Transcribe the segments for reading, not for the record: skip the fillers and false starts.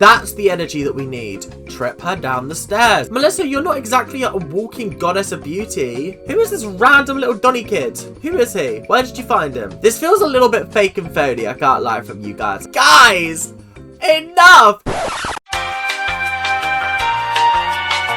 That's the energy that we need. Trip her down the stairs. Melissa, you're not exactly a walking goddess of beauty. Who is this random little Donny kid? Who is he? Where did you find him? This feels a little bit fake and phony, I can't lie from you guys. Guys, enough!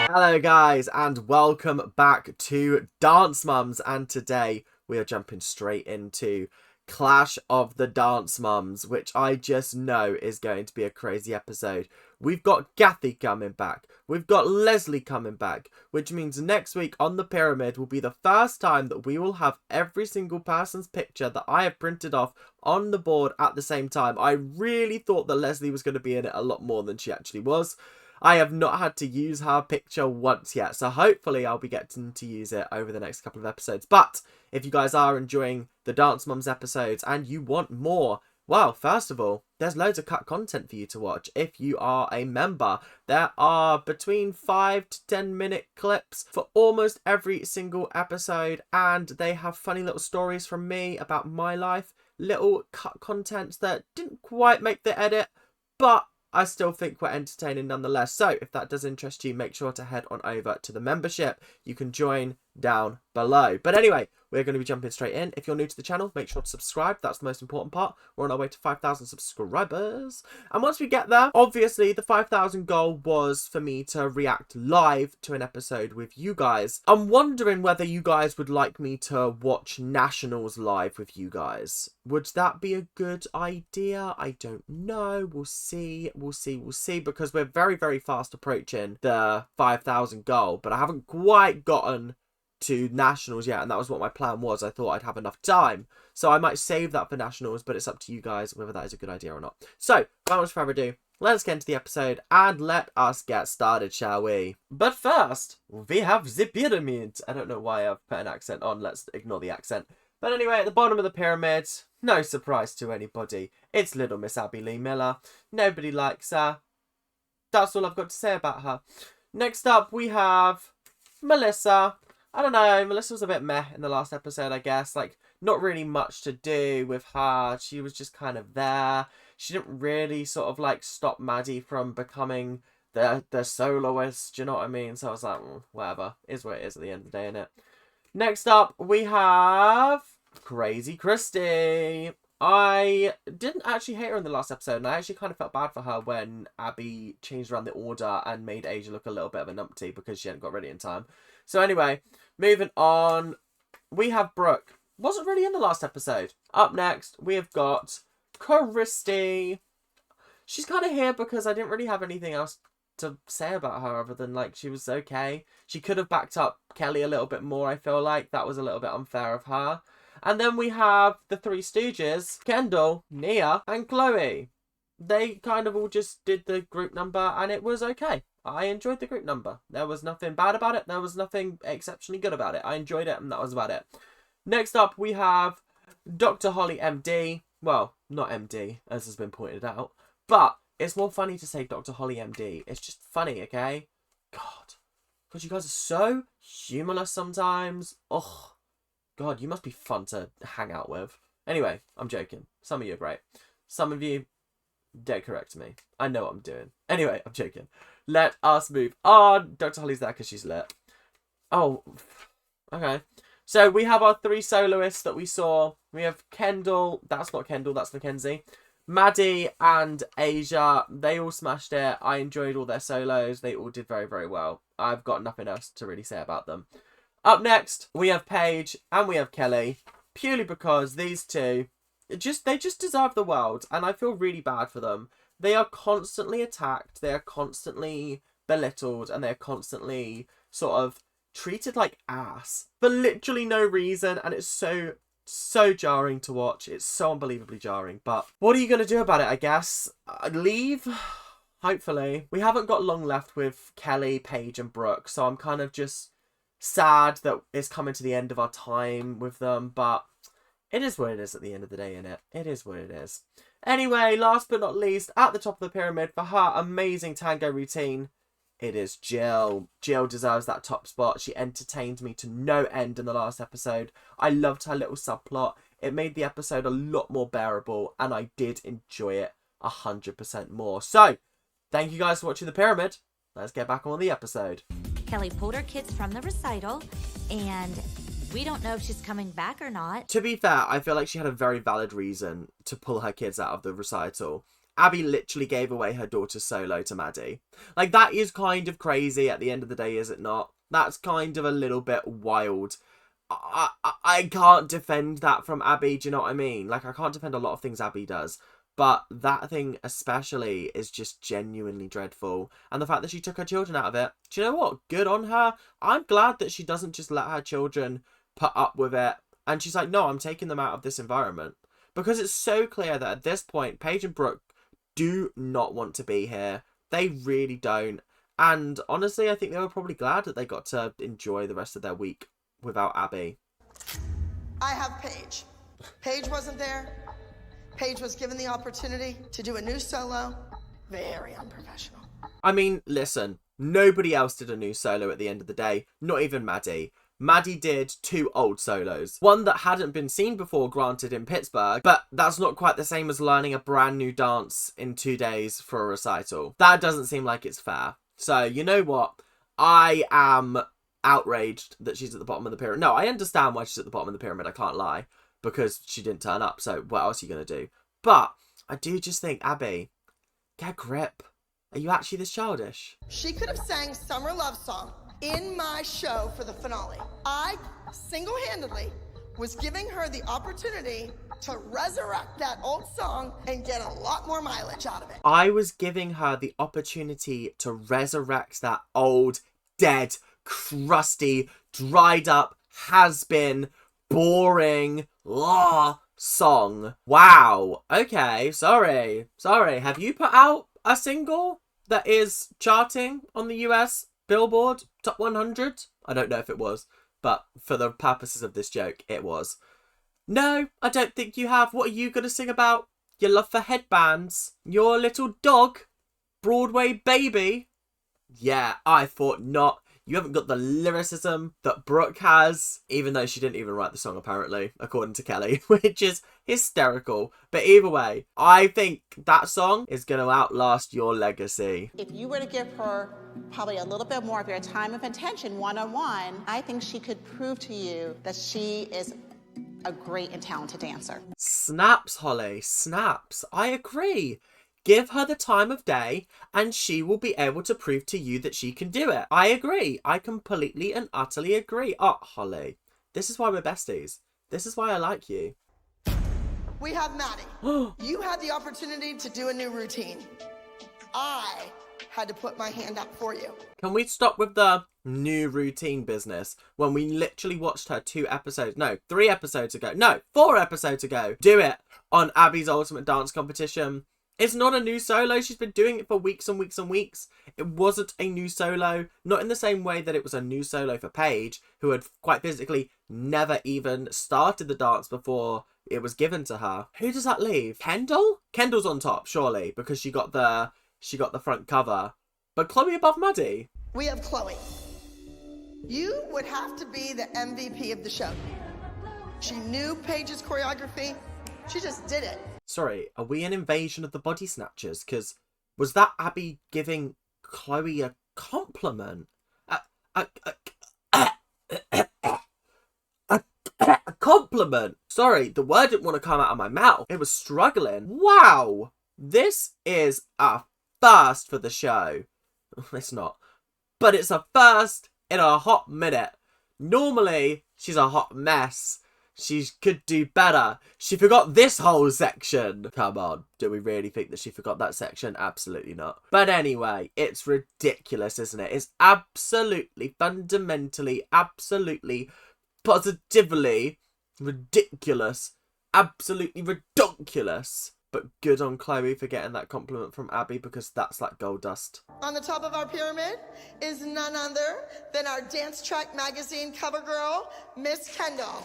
Hello guys, and welcome back to Dance Mums, and today we are jumping straight into Clash of the Dance Mums, which I just know is going to be a crazy episode. We've got Gathy coming back. We've got Leslie coming back, which means next week on the pyramid will be the first time that we will have every single person's picture that I have printed off on the board at the same time. I really thought that Leslie was going to be in it a lot more than she actually was. I have not had to use her picture once yet, so hopefully I'll be getting to use it over the next couple of episodes. But if you guys are enjoying the Dance Mums episodes and you want more, well, first of all, there's loads of cut content for you to watch. If you are a member, there are between 5 to 10 minute clips for almost every single episode, and they have funny little stories from me about my life, little cut content that didn't quite make the edit, but I still think we're entertaining nonetheless. So if that does interest you, make sure to head on over to the membership. You can join down below. But anyway, we're going to be jumping straight in. If you're new to the channel, make sure to subscribe. That's the most important part. We're on our way to 5,000 subscribers. And once we get there, obviously the 5,000 goal was for me to react live to an episode with you guys. I'm wondering whether you guys would like me to watch Nationals live with you guys. Would that be a good idea? I don't know. We'll see. We'll see. Because we're very, very fast approaching the 5,000 goal. But I haven't quite gotten to Nationals yet, and that was what my plan was. I thought I'd have enough time, so I might save that for Nationals, but it's up to you guys whether that is a good idea or not. So without much further ado, let's get into the episode and let us get started, shall we? But first, we have the pyramid. I don't know why I've put an accent on. Let's ignore the accent. But anyway, at the bottom of the pyramid, no surprise to anybody, it's little Miss Abby Lee Miller. Nobody likes her. That's all I've got to say about her. Next up, we have Melissa. I don't know, Melissa was a bit meh in the last episode, I guess. Like, not really much to do with her. She was just kind of there. She didn't really sort of, like, stop Maddie from becoming the soloist. Do you know what I mean? So I was like, whatever. Is what it is at the end of the day, innit? Next up, we have Crazy Christy. I didn't actually hate her in the last episode, and I actually kind of felt bad for her when Abby changed around the order and made Asia look a little bit of a numpty because she hadn't got ready in time. So anyway, moving on, we have Brooke. Wasn't really in the last episode. Up next, we have got Christy. She's kind of here because I didn't really have anything else to say about her other than, like, she was okay. She could have backed up Kelly a little bit more, I feel like. That was a little bit unfair of her. And then we have the Three Stooges, Kendall, Nia, and Chloe. They kind of all just did the group number, and it was okay. I enjoyed the group number. There was nothing bad about it. There was nothing exceptionally good about it. I enjoyed it, and that was about it. Next up, we have Dr. Holly MD. Well, not MD, as has been pointed out. But it's more funny to say Dr. Holly MD. It's just funny, okay? God. Because you guys are so humorless sometimes. Oh, God, you must be fun to hang out with. Anyway, I'm joking. Some of you are great. Some of you, don't correct me. I know what I'm doing. Anyway, I'm joking. Let us move on. Dr. Holly's there because she's lit. Oh, okay. So we have our three soloists that we saw. We have Kendall. That's not Kendall. That's Mackenzie. Maddie and Asia. They all smashed it. I enjoyed all their solos. They all did very, very well. I've got nothing else to really say about them. Up next, we have Paige and we have Kelly. Purely because these two, they just deserve the world. And I feel really bad for them. They are constantly attacked, they are constantly belittled, and they're constantly sort of treated like ass for literally no reason, and it's so jarring to watch. It's so unbelievably jarring, but what are you going to do about it, I guess? Leave? Hopefully. We haven't got long left with Kelly, Paige, and Brooke, so I'm kind of just sad that it's coming to the end of our time with them, but it is what it is at the end of the day, innit? It is what it is. Anyway, last but not least, at the top of the pyramid for her amazing tango routine, it is Jill. Jill deserves that top spot. She entertained me to no end in the last episode. I loved her little subplot. It made the episode a lot more bearable, and I did enjoy it 100% more. So, Thank you guys for watching The Pyramid. Let's get back on the episode. Kelly pulled her kids from the recital, and we don't know if she's coming back or not. To be fair, I feel like she had a very valid reason to pull her kids out of the recital. Abby literally gave away her daughter's solo to Maddie. Like, that is kind of crazy at the end of the day, is it not? That's kind of a little bit wild. I can't defend that from Abby, do you know what I mean? Like, I can't defend a lot of things Abby does. But that thing especially is just genuinely dreadful. And the fact that she took her children out of it, do you know what? Good on her. I'm glad that she doesn't just let her children put up with it. And she's like, no, I'm taking them out of this environment. Because it's so clear that at this point, Paige and Brooke do not want to be here. They really don't. And honestly, I think they were probably glad that they got to enjoy the rest of their week without Abby. I have Paige. Paige wasn't there. Paige was given the opportunity to do a new solo. Very unprofessional. I mean, listen, nobody else did a new solo at the end of the day, not even Maddie. Maddie did 2 old solos. One that hadn't been seen before, granted, in Pittsburgh, but that's not quite the same as learning a brand new dance in 2 days for a recital. That doesn't seem like it's fair. So, you know what? I am outraged that she's at the bottom of the pyramid. No, I understand why she's at the bottom of the pyramid, I can't lie. Because she didn't turn up, so what else are you going to do? But I do just think, Abby, get a grip. Are you actually this childish? She could have sang Summer Love Song in my show for the finale. I single-handedly was giving her the opportunity to resurrect that old song and get a lot more mileage out of it. I was giving her the opportunity to resurrect that old, dead, crusty, dried up, has-been, boring song. Wow. Okay, sorry. Have you put out a single that is charting on the US Billboard Top 100? I don't know if it was, but for the purposes of this joke, it was. No, I don't think you have. What are you going to sing about? Your love for headbands? Your little dog? Broadway baby? Yeah, I thought not. You haven't got the lyricism that Brooke has, even though she didn't even write the song, apparently, according to Kelly, which is hysterical. But either way, I think that song is going to outlast your legacy. If you were to give her probably a little bit more of your time and attention one-on-one, I think she could prove to you that she is a great and talented dancer. Snaps, Holly, snaps. I agree. Give her the time of day and she will be able to prove to you that she can do it. I agree. I completely and utterly agree. Oh, Holly, this is why we're besties. This is why I like you. We have Maddie. You had the opportunity to do a new routine. I had to put my hand up for you. Can we stop with the new routine business when we literally watched her 3 episodes ago, 4 episodes ago, do it on Abby's Ultimate Dance Competition? It's not a new solo. She's been doing it for weeks and weeks and weeks. It wasn't a new solo. Not in the same way that it was a new solo for Paige, who had quite physically never even started the dance before it was given to her. Who does that leave? Kendall? Kendall's on top, surely, because she got the front cover. But Chloe above Maddie. We have Chloe. You would have to be the MVP of the show. She knew Paige's choreography. She just did it. Sorry, are we an invasion of the body snatchers? Because was that Abby giving Chloe a compliment? A compliment! Sorry, the word didn't want to come out of my mouth. It was struggling. Wow! This is a first for the show. It's not. But it's a first in a hot minute. Normally, she's a hot mess. She could do better. She forgot this whole section. Come on. Do we really think that she forgot that section? Absolutely not. But anyway, it's ridiculous, isn't it? It's absolutely, fundamentally, absolutely, positively ridiculous. Absolutely ridiculous. But good on Chloe for getting that compliment from Abby, because that's like gold dust. On the top of our pyramid is none other than our Dance Track magazine cover girl, Miss Kendall.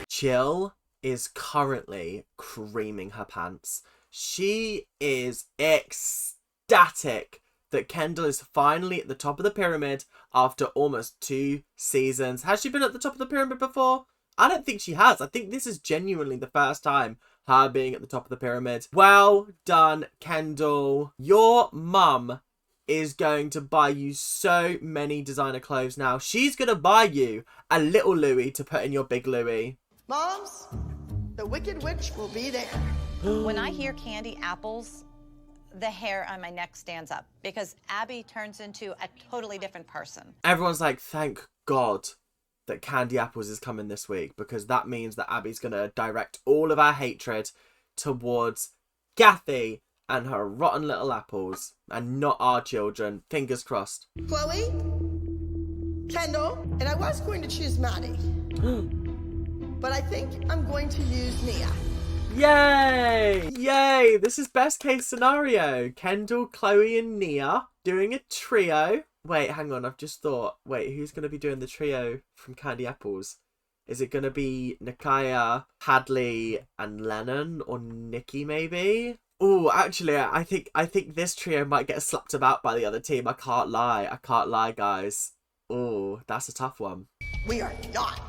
Chill is currently creaming her pants. She is ecstatic that Kendall is finally at the top of the pyramid after almost 2 seasons. Has she been at the top of the pyramid before? I don't think she has. I think this is genuinely the first time her being at the top of the pyramid. Well done, Kendall. Your mum is going to buy you so many designer clothes now. She's going to buy you a little Louis to put in your big Louis. Moms, the Wicked Witch will be there. When I hear candy apples, the hair on my neck stands up because Abby turns into a totally different person. Everyone's like, thank God that Candy Apples is coming this week, because that means that Abby's going to direct all of our hatred towards Kathy and her rotten little apples and not our children. Fingers crossed. Chloe, Kendall, and I was going to choose Maddie. But I think I'm going to use Nia. Yay! Yay! This is best case scenario. Kendall, Chloe and Nia doing a trio. Wait, hang on. I've just thought. Wait, who's going to be doing the trio from Candy Apples? Is it going to be Nakaya, Hadley and Lennon, or Nikki maybe? Oh, actually, I think this trio might get slapped about by the other team. I can't lie, guys. Oh, that's a tough one. We are not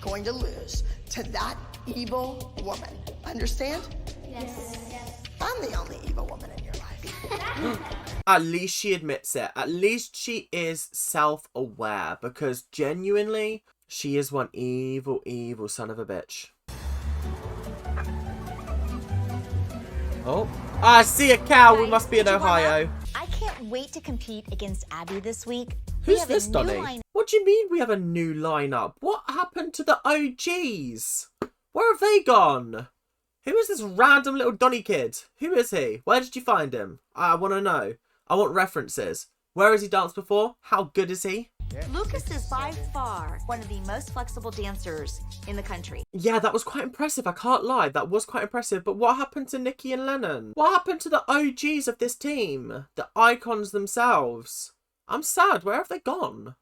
going to lose to that evil woman. Understand? Yes. I'm the only evil woman in your life. At least she admits it. At least she is self-aware, because genuinely, she is one evil, evil son of a bitch. Oh, I see a cow. We must be in Ohio. I can't wait to compete against Abby this week. Who's this, Donny? What do you mean we have a new lineup? What happened to the OGs? Where have they gone? Who is this random little Donny kid? Who is he? Where did you find him? I want to know. I want references. Where has he danced before? How good is he? Lucas is by far one of the most flexible dancers in the country. Yeah, that was quite impressive. I can't lie. That was quite impressive. But what happened to Nikki and Lennon? What happened to the OGs of this team? The icons themselves? I'm sad. Where have they gone?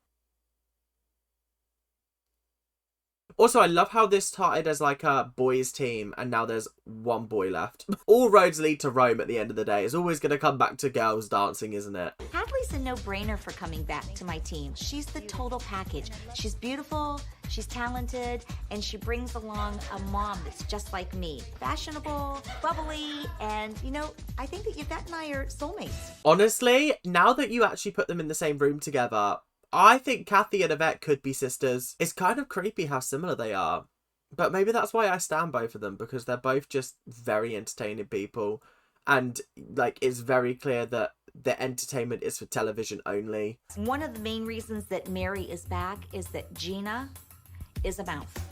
Also, I love how this started as like a boys team and now there's one boy left. All roads lead to Rome at the end of the day. It's always going to come back to girls dancing, isn't it? Hadley's a no-brainer for coming back to my team. She's the total package. She's beautiful, she's talented, and she brings along a mom that's just like me. Fashionable, bubbly, and, you know, I think that Yvette and I are soulmates. Honestly, now that you actually put them in the same room together, I think Kathy and Yvette could be sisters. It's kind of creepy how similar they are. But maybe that's why I stand both of them, because they're both just very entertaining people. And, like, it's very clear that their entertainment is for television only. One of the main reasons that Mary is back is that Gina is a mouth.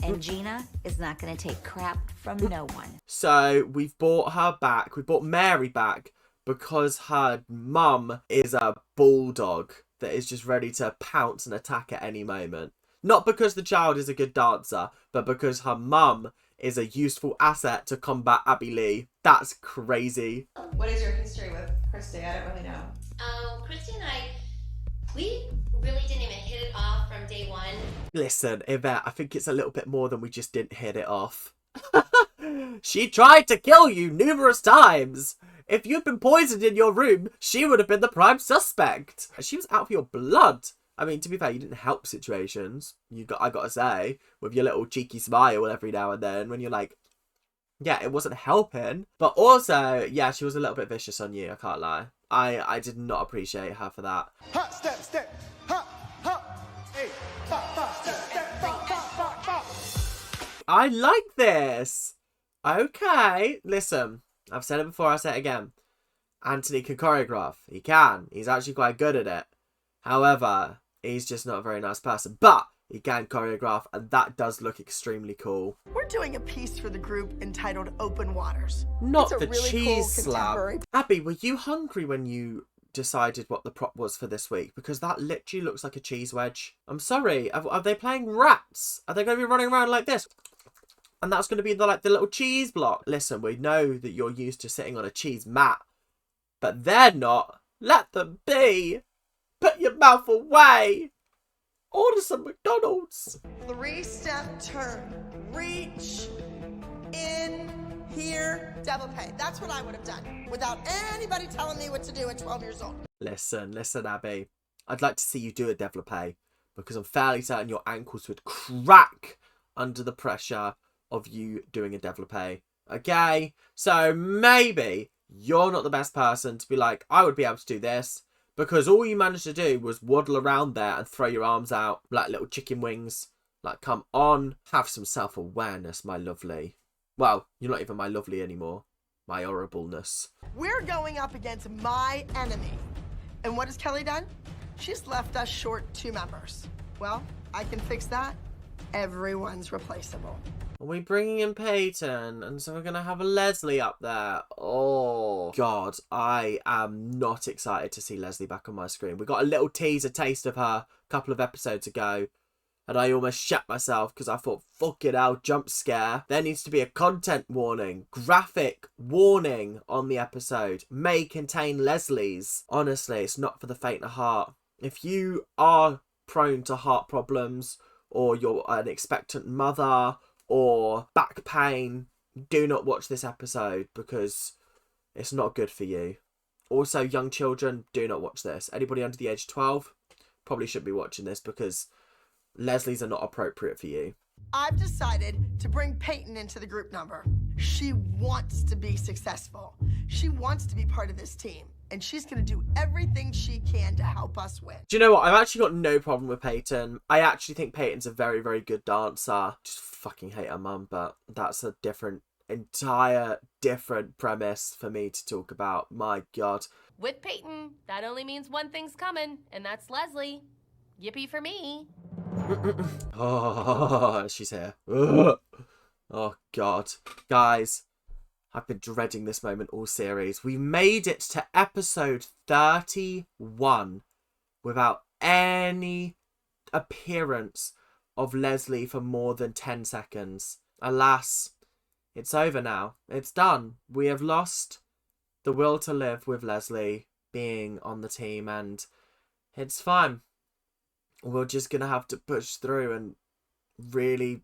And Gina is not going to take crap from no one. So, we've brought her back. We brought Mary back because her mum is a bulldog that is just ready to pounce and attack at any moment. Not because the child is a good dancer, but because her mum is a useful asset to combat Abby Lee. That's crazy. What is your history with Christy? I don't really know. Christy and I, we really didn't even hit it off from day one. Listen, Yvette, I think it's a little bit more than we just didn't hit it off. She tried to kill you numerous times. If you'd been poisoned in your room, she would have been the prime suspect. She was out for your blood. I mean, to be fair, you didn't help situations. I gotta say, with your little cheeky smile every now and then, when you're like, yeah, it wasn't helping. But also, yeah, she was a little bit vicious on you, I can't lie. I did not appreciate her for that. Hop, step, hop, hey, hop, step, hop. I like this. Okay, listen, I've said it before, I'll say it again. Anthony can choreograph. He can. He's actually quite good at it. However, he's just not a very nice person. But he can choreograph, and that does look extremely cool. We're doing a piece for the group entitled Open Waters. Not It's a the really cheese cool slab. contemporary- Abby, were you hungry when you decided what the prop was for this week? Because that literally looks like a cheese wedge. I'm sorry. Are they playing rats? Are they going to be running around like this? And that's going to be the little cheese block. Listen, we know that you're used to sitting on a cheese mat, but they're not. Let them be. Put your mouth away. Order some McDonald's. 3-step turn. Reach. In. Here. Développé. That's what I would have done without anybody telling me what to do at 12 years old. Listen, Abby. I'd like to see you do a développé, because I'm fairly certain your ankles would crack under the pressure of you doing a développé. Okay? So maybe you're not the best person to be like, I would be able to do this, because all you managed to do was waddle around there and throw your arms out like little chicken wings. Like, come on, have some self-awareness, my lovely. Well, you're not even my lovely anymore. My horribleness. We're going up against my enemy. And what has Kelly done? She's left us short 2 members. Well, I can fix that. Everyone's replaceable. Are we bringing in Payton? And so we're going to have a Leslie up there. Oh, God. I am not excited to see Leslie back on my screen. We got a little teaser taste of her a couple of episodes ago. And I almost shat myself because I thought, fuck it, I'll jump scare. There needs to be a content warning, graphic warning on the episode. May contain Leslie's. Honestly, it's not for the faint of heart. If you are prone to heart problems, or you're an expectant mother, or back pain, do not watch this episode because it's not good for you. Also, young children, do not watch this. Anybody under the age of 12 probably shouldn't be watching this because Leslie's are not appropriate for you. I've decided to bring Payton into the group number. She wants to be successful. She wants to be part of this team. And she's going to do everything she can to help us win. Do you know what? I've actually got no problem with Payton. I actually think Payton's a very, very good dancer. Just fucking hate her mum, but that's a entire different premise for me to talk about. My God. With Payton, that only means one thing's coming, and that's Leslie. Yippee for me. Oh, she's here. Ugh. Oh, God. Guys, I've been dreading this moment all series. We made it to episode 31 without any appearance of Leslie for more than 10 seconds. Alas, it's over now. It's done. We have lost the will to live with Leslie being on the team, and it's fine. We're just going to have to push through and really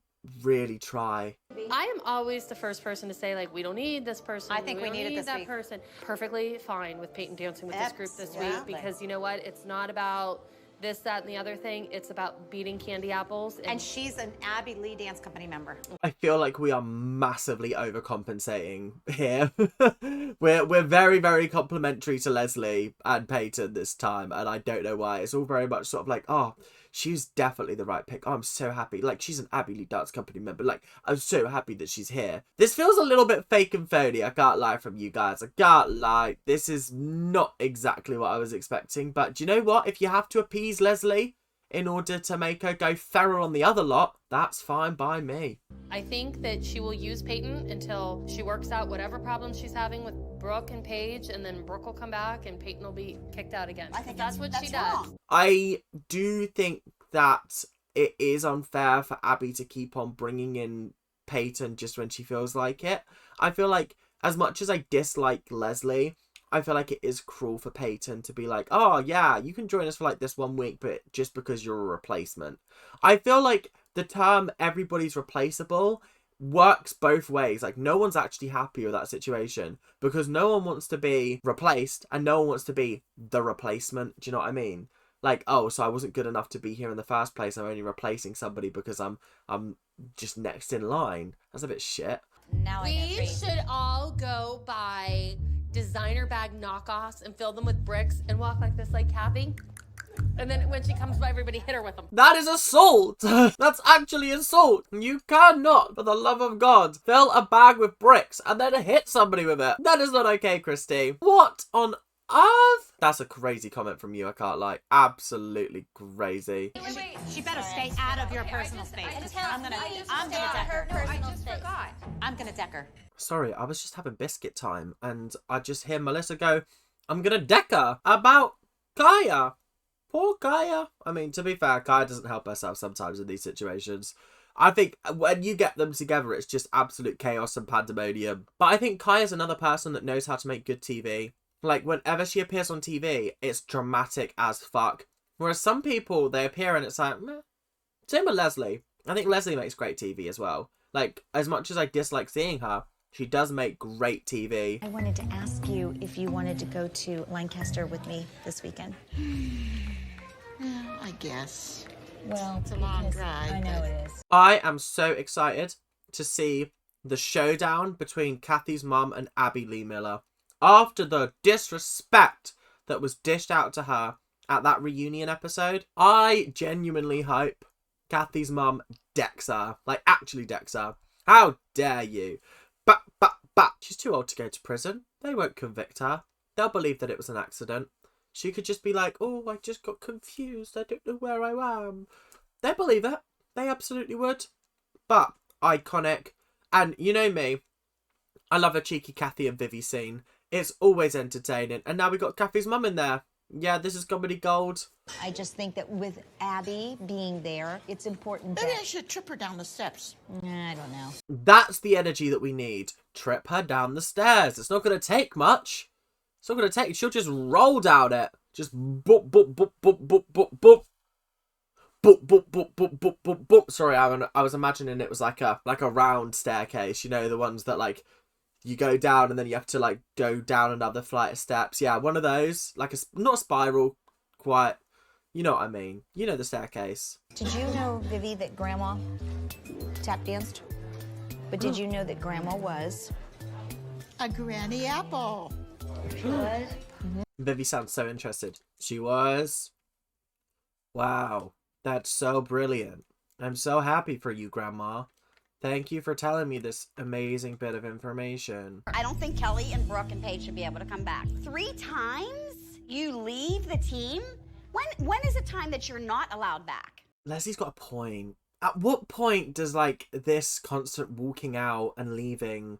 try. I am always the first person to say, like, we don't need this person. I think we don't need it this that week. person. Perfectly fine with Payton dancing with this group this week, Absolutely. because you know what? It's not about this, that, and the other thing. It's about beating Candy Apples. And she's an Abby Lee Dance Company member. I feel like we are massively overcompensating here. we're very, very complimentary to Leslie and Payton this time, and I don't know why. It's all very much sort of like, oh, she's definitely the right pick. Oh, I'm so happy. Like, she's an Abby Lee Dance Company member. Like, I'm so happy that she's here. This feels a little bit fake and phony. I can't lie from you guys. I can't lie. This is not exactly what I was expecting. But do you know what? If you have to appease Leslie in order to make her go feral on the other lot, that's fine by me. I think that she will use Payton until she works out whatever problems she's having with Brooke and Paige, and then Brooke will come back and Payton will be kicked out again. I think that's what she wrong. does. I do think that it is unfair for Abby to keep on bringing in Payton just when she feels like it. I feel like, as much as I dislike Leslie, I feel like it is cruel for Payton to be like, oh yeah, you can join us for like this 1 week, but just because you're a replacement. I feel like the term everybody's replaceable works both ways. Like, no one's actually happy with that situation because no one wants to be replaced and no one wants to be the replacement. Do you know what I mean? Like, oh, so I wasn't good enough to be here in the first place. I'm only replacing somebody because I'm just next in line. That's a bit shit. Now We should all go buy designer bag knockoffs and fill them with bricks and walk like this, like Kathy. And then when she comes by, everybody hit her with them. That is assault. That's actually assault. You cannot, for the love of God, fill a bag with bricks and then hit somebody with it. That is not okay, Christy. What on earth? That's a crazy comment from you, I can't lie. Absolutely crazy. She better stay out of your personal space. I'm gonna deck her. I'm gonna deck her. Sorry, I was just having biscuit time and I just hear Melissa go, I'm gonna deck her about Kaya. Poor Kaya. I mean, to be fair, Kaya doesn't help herself sometimes in these situations. I think when you get them together, it's just absolute chaos and pandemonium. But I think Kaya's another person that knows how to make good TV. Like, whenever she appears on TV, it's dramatic as fuck. Whereas some people, they appear and it's like, meh. Same with Leslie. I think Leslie makes great TV as well. Like, as much as I dislike seeing her, she does make great TV. I wanted to ask you if you wanted to go to Lancaster with me this weekend. I guess. Well, It's a long drive. I know it is. I am so excited to see the showdown between Kathy's mum and Abby Lee Miller. After the disrespect that was dished out to her at that reunion episode, I genuinely hope Kathy's mum decks her. Like, actually decks her. How dare you? But, she's too old to go to prison. They won't convict her. They'll believe that it was an accident. She could just be like, oh, I just got confused. I don't know where I am. They believe it. They absolutely would. But, iconic. And you know me, I love a cheeky Kathy and Vivi scene. It's always entertaining. And now we got Kathy's mum in there. Yeah, this is comedy gold. I just think that with Abby being there, it's important that... Maybe I should trip her down the steps. I don't know. That's the energy that we need. Trip her down the stairs. It's not going to take much. It's not going to take... She'll just roll down it. Just boop, boop, boop, boop, boop, boop, boop. Boop, boop, boop, boop, boop, boop, boop. Sorry, I was imagining it was like a round staircase. You know, the ones that, like, you go down and then you have to, like, go down another flight of steps. Yeah, one of those. Like, not a spiral, quite. You know what I mean. You know the staircase. Did you know, Vivi, that Grandma tap danced? But did you know that Grandma was... A granny apple. She was? Vivi sounds so interested. She was? Wow. That's so brilliant. I'm so happy for you, Grandma. Thank you for telling me this amazing bit of information. I don't think Kelly and Brooke and Paige should be able to come back. 3 times? You leave the team? When is it time that you're not allowed back? Leslie's got a point. At what point does, like, this constant walking out and leaving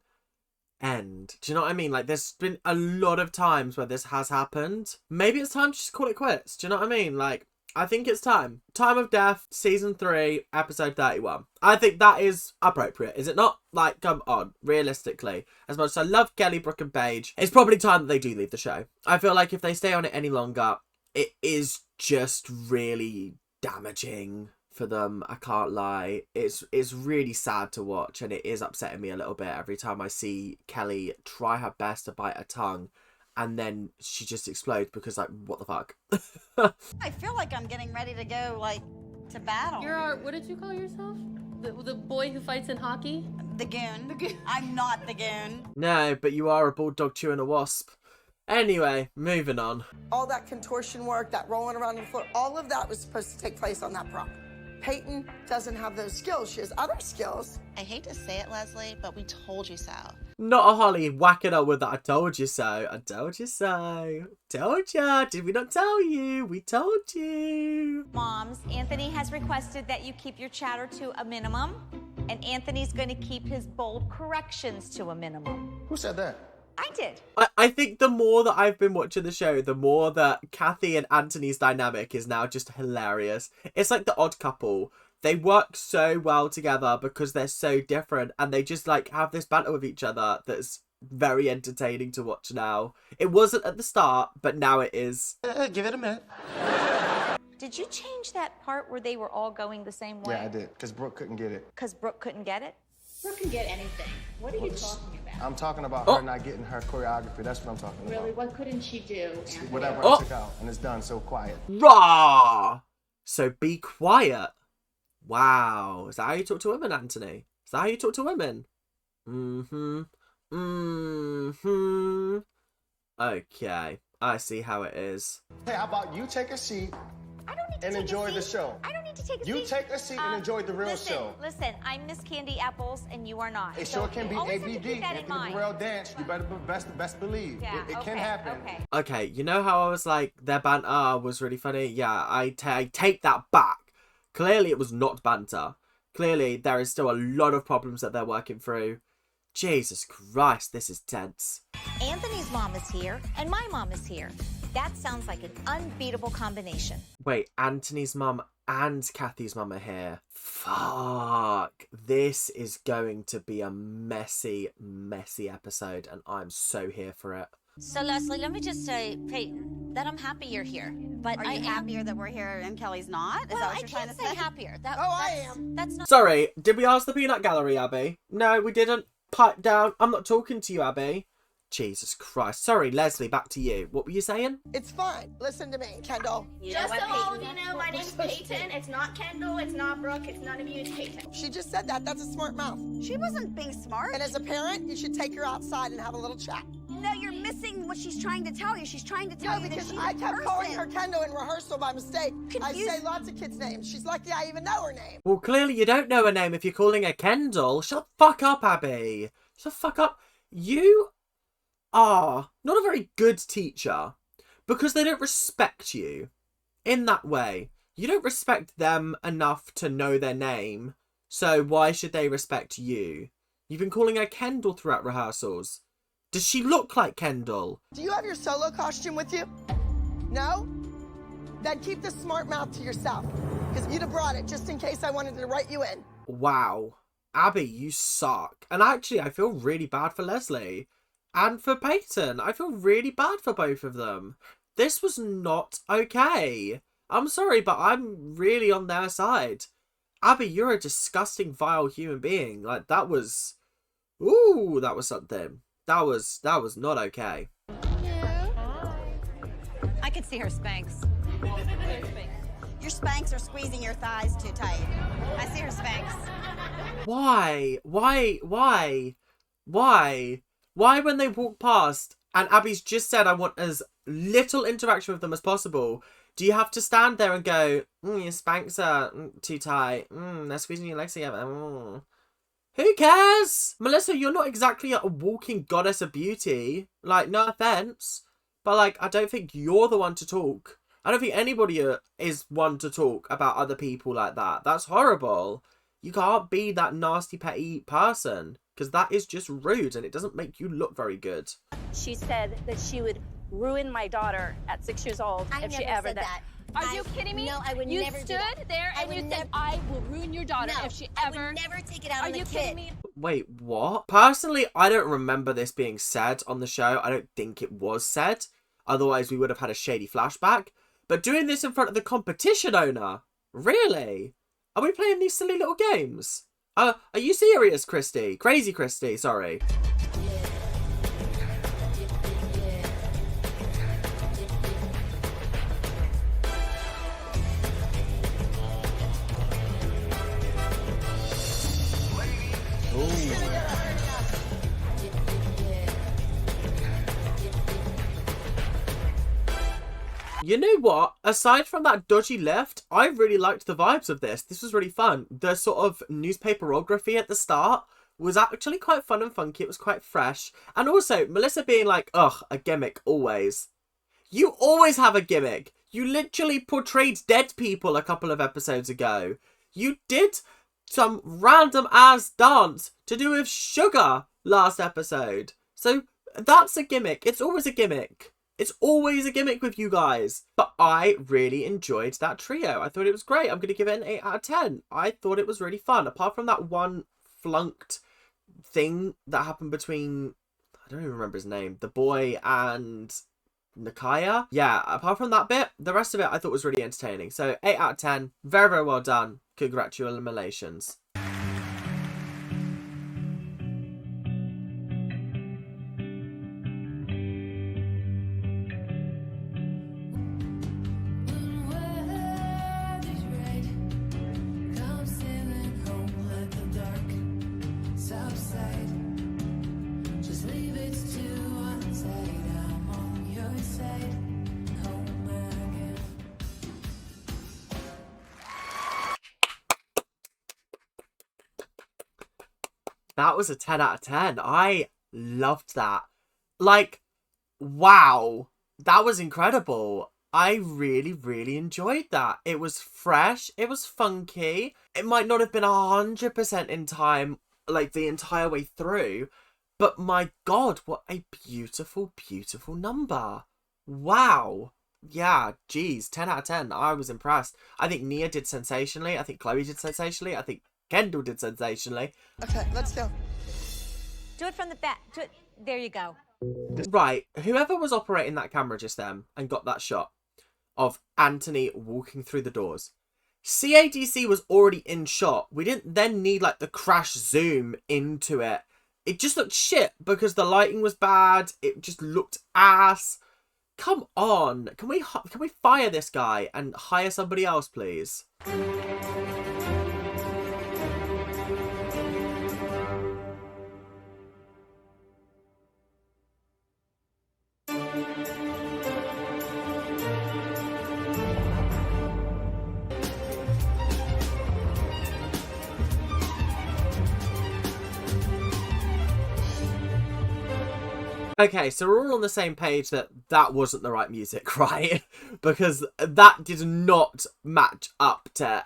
end? Do you know what I mean? Like, there's been a lot of times where this has happened. Maybe it's time to just call it quits. Do you know what I mean? Like, I think it's time. Time of Death, season 3, episode 31. I think that is appropriate, is it not? Like, come on, realistically. As much as I love Kelly, Brooke and Paige, it's probably time that they do leave the show. I feel like if they stay on it any longer, it is just really damaging for them. I can't lie. It's really sad to watch, and it is upsetting me a little bit every time I see Kelly try her best to bite her tongue and then she just explodes because, like, what the fuck? I feel like I'm getting ready to go, like, to battle. You're our, what did you call yourself? The boy who fights in hockey? The goon. The goon. I'm not the goon. No, but you are a bulldog chewing a wasp. Anyway, moving on. All that contortion work, that rolling around on the floor, all of that was supposed to take place on that prop. Payton doesn't have those skills. She has other skills. I hate to say it, Leslie, but we told you so. Not a Holly whacking up with that. I told you so. I told you so. Told ya. Did we not tell you? We told you. Moms, Anthony has requested that you keep your chatter to a minimum, and Anthony's going to keep his bold corrections to a minimum. Who said that? I did. I think the more that I've been watching the show, the more that Kathy and Anthony's dynamic is now just hilarious. It's like the odd couple. They work so well together because they're so different, and they just, like, have this banter with each other that's very entertaining to watch now. It wasn't at the start, but now it is. Give it a minute. Did you change that part where they were all going the same way? Yeah, I did, because Brooke couldn't get it. Because Brooke couldn't get it? Brooke can get anything. What are you talking about? I'm talking about her not getting her choreography. That's what I'm talking about. Really? What couldn't she do? Whatever I took out, and it's done so quiet. Rah! So be quiet. Wow. Is that how you talk to women, Anthony? Is that how you talk to women? Mm-hmm. Mm-hmm. Okay. I see how it is. Hey, how about you take a seat and enjoy the show? I don't need to take a seat. You take a seat and enjoy the real show. Listen, I'm Miss Candy Apples and you are not. It so sure can be always have to ABD. keep that in If the mind. real dance, you better best believe. Yeah, It can okay, happen. Okay. Okay, you know how I was like, their banter was really funny? Yeah, I take that back. Clearly it was not banter. Clearly there is still a lot of problems that they're working through. Jesus Christ, this is tense. Anthony's mom is here and my mom is here. That sounds like an unbeatable combination. Wait, Anthony's mum and Kathy's mum are here. Fuck. This is going to be a messy, messy episode, and I'm so here for it. So, Leslie, let me just say, Payton, that I'm happy you're here. But are you happier that we're here and Kelly's not? Is that what you're trying to say? Happier. I am. That's not. Sorry, did we ask the peanut gallery, Abby? No, we didn't. Pipe down. I'm not talking to you, Abby. Jesus Christ. Sorry, Leslie, back to you. What were you saying? It's fine. Listen to me, Kendall. Just so all of you know, my name's Payton. It's not Kendall, it's not Brooke, it's none of you, it's Payton. She just said that. That's a smart mouth. She wasn't being smart. And as a parent, you should take her outside and have a little chat. No, you're missing what she's trying to tell you. She's trying to tell you that because she's I a kept calling her Kendall in rehearsal by mistake. I say lots of kids' names. She's lucky I even know her name. Well, clearly you don't know her name if you're calling her Kendall. Shut the fuck up, Abby. Shut the fuck up. You are not a very good teacher because they don't respect you in that way. You don't respect them enough to know their name, so why should they respect you? You've been calling her Kendall throughout rehearsals. Does she look like Kendall? Do you have your solo costume with you? No? Then keep the smart mouth to yourself, because you'd have brought it just in case I wanted to write you in. Wow. Abby, you suck. And actually, I feel really bad for Leslie. And for Payton. I feel really bad for both of them. This was not okay. I'm sorry, but I'm really on their side. Abby, you're a disgusting, vile human being. Like, that was... Ooh, that was something. That was not okay. I could see her Spanx. Your Spanx are squeezing your thighs too tight. I see her Spanx. Why? Why when they walk past and Abby's just said I want as little interaction with them as possible, do you have to stand there and go, your Spanx are too tight, they're squeezing your legs together, Who cares? Melissa, you're not exactly a walking goddess of beauty. Like, no offense, but like, I don't think you're the one to talk. I don't think anybody is one to talk about other people like that. That's horrible. You can't be that nasty, petty person, because that is just rude and it doesn't make you look very good. She said that she would ruin my daughter at 6 years old if she ever did that. Are you kidding me? No, I would you never do stood that. there and you said, I will ruin your daughter if she ever... I would never take it out on the kid. Are you kidding me? Wait, what? Personally, I don't remember this being said on the show. I don't think it was said. Otherwise, we would have had a shady flashback. But doing this in front of the competition owner? Really? Are we playing these silly little games? Are you serious, Christy? Crazy Christy, sorry. You know what? Aside from that dodgy lift, I really liked the vibes of this. This was really fun. The sort of newspaperography at the start was actually quite fun and funky. It was quite fresh. And also, Melissa being like, ugh, a gimmick, always. You always have a gimmick. You literally portrayed dead people a couple of episodes ago. You did some random ass dance to do with sugar last episode. So that's a gimmick. It's always a gimmick. It's always a gimmick with you guys. But I really enjoyed that trio. I thought it was great. I'm going to give it an 8 out of 10. I thought it was really fun. Apart from that one flunked thing that happened between, I don't even remember his name, the boy and Nakaya. Yeah, apart from that bit, the rest of it I thought was really entertaining. So 8 out of 10. Very, very well done. Congratulations. That was a 10 out of 10. I loved that. Like, wow. That was incredible. I really, really enjoyed that. It was fresh. It was funky. It might not have been 100% in time, like, the entire way through. But my God, what a beautiful, beautiful number. Wow. Yeah, geez, 10 out of 10. I was impressed. I think Nia did sensationally. I think Chloe did sensationally. I think Kendall did sensationally. Okay, let's go. Do it from the back. Do it. There you go. Right, whoever was operating that camera just then and got that shot of Anthony walking through the doors. CADC was already in shot. We didn't then need like the crash zoom into it it just looked shit because the lighting was bad. It just looked ass. Come on. Can we fire this guy and hire somebody else, please? Okay, so we're all on the same page that that wasn't the right music, right? Because that did not match up to...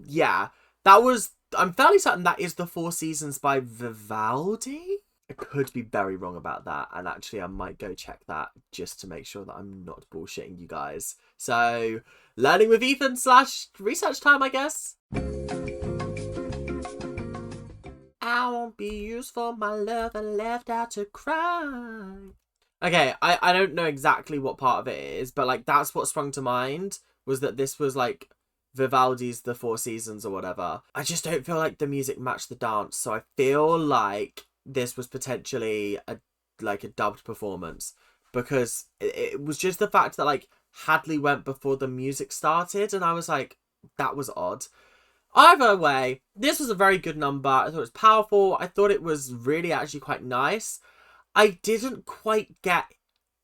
Yeah, that was... I'm fairly certain that is the Four Seasons by Vivaldi? I could be very wrong about that, and actually I might go check that just to make sure that I'm not bullshitting you guys. So, learning with Ethan / research time, I guess. I won't be used for my love and left out to cry. Okay, I don't know exactly what part of it is, but like that's what sprung to mind, was that this was like Vivaldi's The Four Seasons or whatever. I just don't feel like the music matched the dance, so I feel like this was potentially a dubbed performance, because it was just the fact that like Hadley went before the music started, and I was like, that was odd. Either way, this was a very good number. I thought it was powerful. I thought it was really actually quite nice. I didn't quite get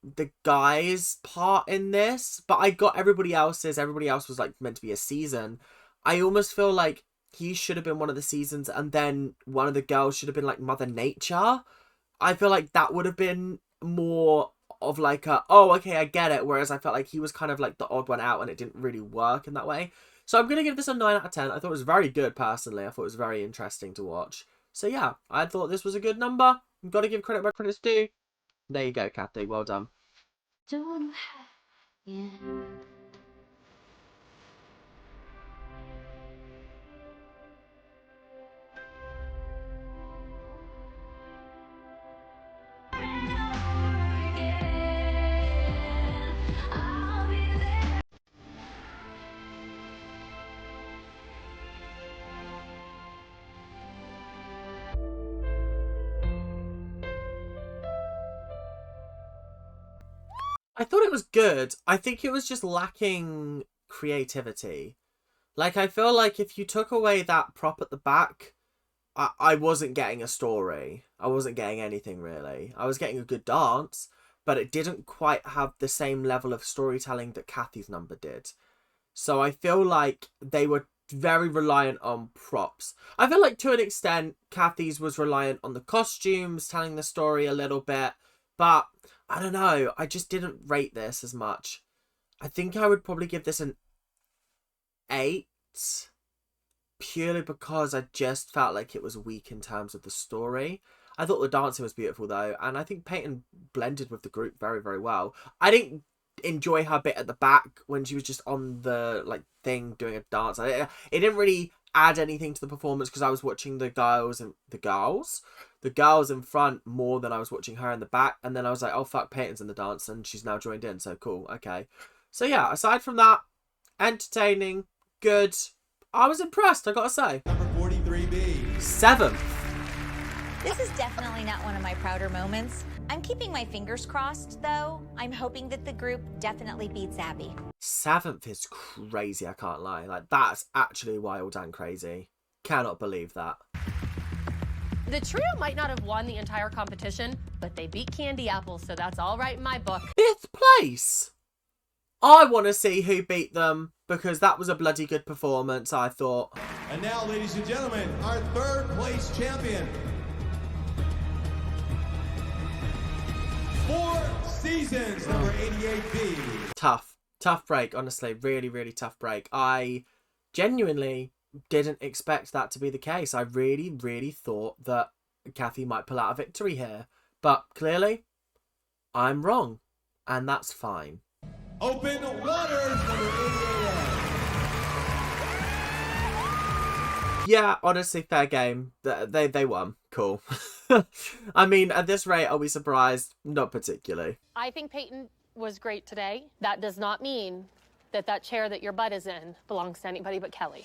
the guy's part in this, but I got everybody else's. Everybody else was like meant to be a season. I almost feel like he should have been one of the seasons, and then one of the girls should have been like Mother Nature. I feel like that would have been more of like a, oh, okay, I get it. Whereas I felt like he was kind of like the odd one out, and it didn't really work in that way. So I'm going to give this a 9 out of 10. I thought it was very good, personally. I thought it was very interesting to watch. So yeah, I thought this was a good number. You've got to give credit where credit's due. There you go, Kathy. Well done. Yeah. I thought it was good. I think it was just lacking creativity. Like, I feel like if you took away that prop at the back, I wasn't getting a story. I wasn't getting anything, really. I was getting a good dance, but it didn't quite have the same level of storytelling that Kathy's number did. So I feel like they were very reliant on props. I feel like to an extent, Kathy's was reliant on the costumes, telling the story a little bit, but I don't know. I just didn't rate this as much. I think I would probably give this an 8, purely because I just felt like it was weak in terms of the story. I thought the dancing was beautiful though, and I think Payton blended with the group very, very well. I didn't enjoy her bit at the back when she was just on the like thing doing a dance. It didn't really add anything to the performance, because I was watching the girls in front more than I was watching her in the back, and then I was like, oh fuck, Payton's in the dance and she's now joined in, so cool, okay. So yeah, aside from that, entertaining, good. I was impressed, I gotta say. Number 43B. 7th. This is definitely not one of my prouder moments. I'm keeping my fingers crossed, though. I'm hoping that the group definitely beats Abby. 7th is crazy, I can't lie. Like, that's actually wild and crazy. Cannot believe that. The trio might not have won the entire competition, but they beat Candy Apples, so that's all right in my book. 5th place? I want to see who beat them, because that was a bloody good performance, I thought. And now, ladies and gentlemen, our 3rd place champion. 4 Seasons, number 88B. Tough break, honestly. Really, really tough break. I genuinely didn't expect that to be the case. I really, really thought that Kathy might pull out a victory here. But clearly, I'm wrong. And that's fine. Open Waters, number 88A. Yeah, honestly, fair game. They won. Cool. I mean, at this rate, are we surprised? Not particularly. I think Payton was great today. That does not mean that that chair that your butt is in belongs to anybody but Kelly.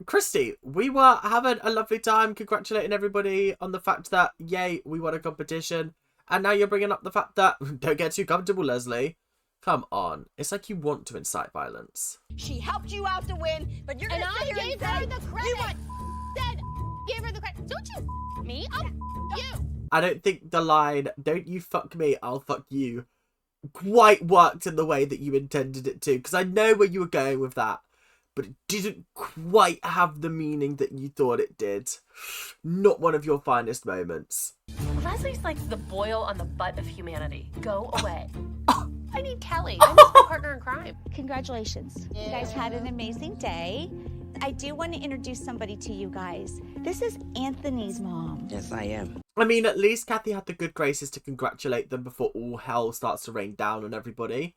Christy, we were having a lovely time congratulating everybody on the fact that, yay, we won a competition. And now you're bringing up the fact that, don't get too comfortable, Leslie. Come on. It's like you want to incite violence. She helped you out to win, but you're gonna sit here and say, her the credit. Give her the credit. Don't you me? You. I don't think the line, don't you fuck me, I'll fuck you, quite worked in the way that you intended it to. Because I know where you were going with that. But it didn't quite have the meaning that you thought it did. Not one of your finest moments. Leslie's like the boil on the butt of humanity. Go away. I need Kelly. I'm my partner in crime. Congratulations. You guys had an amazing day. I do want to introduce somebody to you guys. This is Anthony's mom. Yes, I am. I mean, at least Kathy had the good graces to congratulate them before all hell starts to rain down on everybody.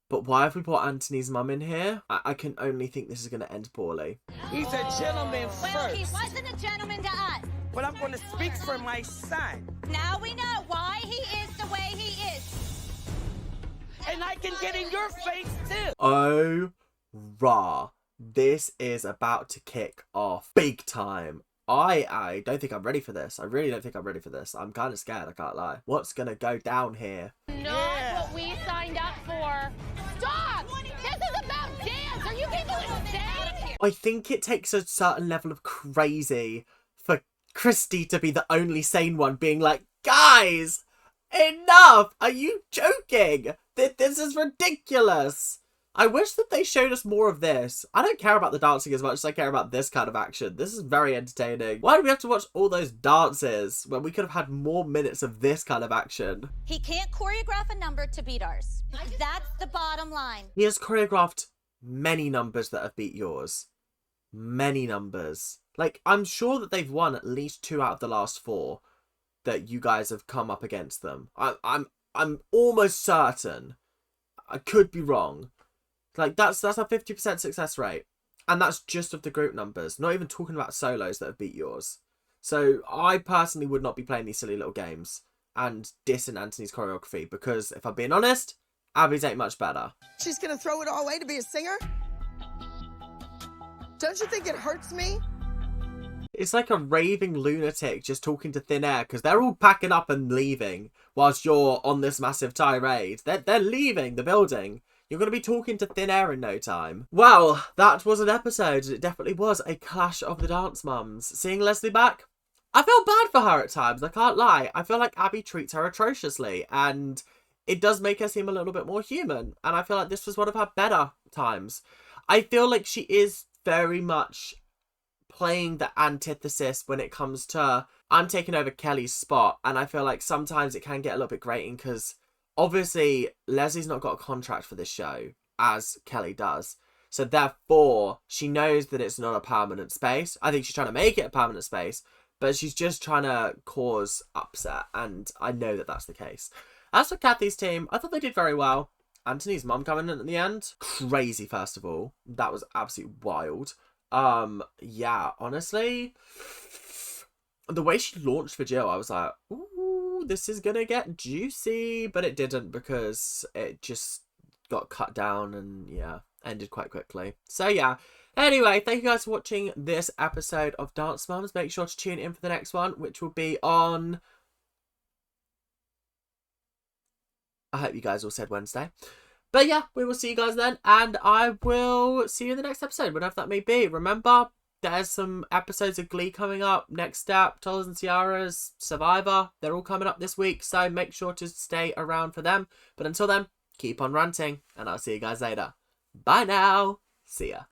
But why have we brought Anthony's mum in here? I can only think this is going to end poorly. He's a gentleman first. Well, he wasn't a gentleman to us. But I'm going to speak for my son. Now we know why he is the way he is. And I can get in your face too. Oh, rah. This is about to kick off big time. I don't think I'm ready for this. I really don't think I'm ready for this. I'm kind of scared, I can't lie. What's going to go down here? Not what we signed up for. Stop! This is about dance. Are you people insane? I think it takes a certain level of crazy for Christy to be the only sane one being like, guys, enough! Are you joking? This is ridiculous. I wish that they showed us more of this. I don't care about the dancing as much as I care about this kind of action. This is very entertaining. Why do we have to watch all those dances when we could have had more minutes of this kind of action? He can't choreograph a number to beat ours. That's the bottom line. He has choreographed many numbers that have beat yours. Many numbers. Like, I'm sure that they've won at least 2 out of the last 4 that you guys have come up against them. I'm almost certain. I could be wrong. Like, that's a 50% success rate. And that's just of the group numbers. Not even talking about solos that have beat yours. So, I personally would not be playing these silly little games and dissing Anthony's choreography. Because, if I'm being honest, Abby's ain't much better. She's gonna throw it all away to be a singer? Don't you think it hurts me? It's like a raving lunatic just talking to thin air. Because they're all packing up and leaving. Whilst you're on this massive tirade. They're leaving the building. You're going to be talking to thin air in no time. Well, that was an episode. It definitely was a clash of the dance mums. Seeing Leslie back, I feel bad for her at times. I can't lie. I feel like Abby treats her atrociously. And it does make her seem a little bit more human. And I feel like this was one of her better times. I feel like she is very much playing the antithesis when it comes to I'm taking over Kelly's spot. And I feel like sometimes it can get a little bit grating because obviously, Leslie's not got a contract for this show, as Kelly does. So therefore, she knows that it's not a permanent space. I think she's trying to make it a permanent space, but she's just trying to cause upset, and I know that that's the case. As for Kathy's team, I thought they did very well. Anthony's mum coming in at the end, crazy first of all. That was absolutely wild. Yeah, honestly, the way she launched for Jill, I was like, ooh, this is gonna get juicy, but it didn't because it just got cut down and yeah, ended quite quickly. So yeah, anyway, thank you guys for watching this episode of Dance Mums. Make sure to tune in for the next one, which will be on, I hope you guys all said Wednesday. But yeah, we will see you guys then, and I will see you in the next episode, whenever that may be. Remember, there's some episodes of Glee coming up. Next Step, Tollers and Tiaras, Survivor. They're all coming up this week, so make sure to stay around for them. But until then, keep on ranting, and I'll see you guys later. Bye now. See ya.